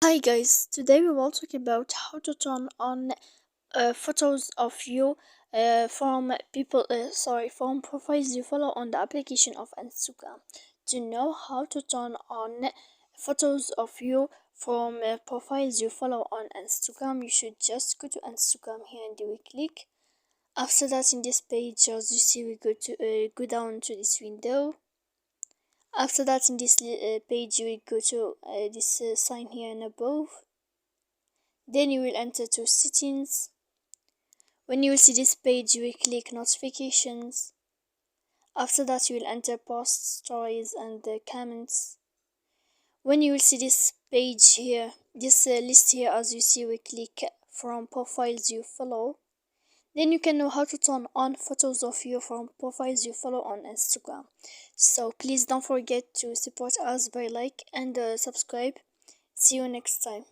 Hi guys, today we will talk about how to turn on photos of you from from profiles you follow on the application of Instagram. To know how to turn on photos of you from profiles you follow on Instagram, you should just go to Instagram here and we click. After that, in this page, as you see, we go down to this window. After that, in this page, you will go to this sign here and above. Then you will enter to settings. When you will see this page, you will click notifications. After that, you will enter posts, stories, and comments. When you will see this page here, this list here, as you see, we click from profiles you follow. Then you can know how to turn on photos of you from profiles you follow on Instagram. So please don't forget to support us by like and subscribe. See you next time.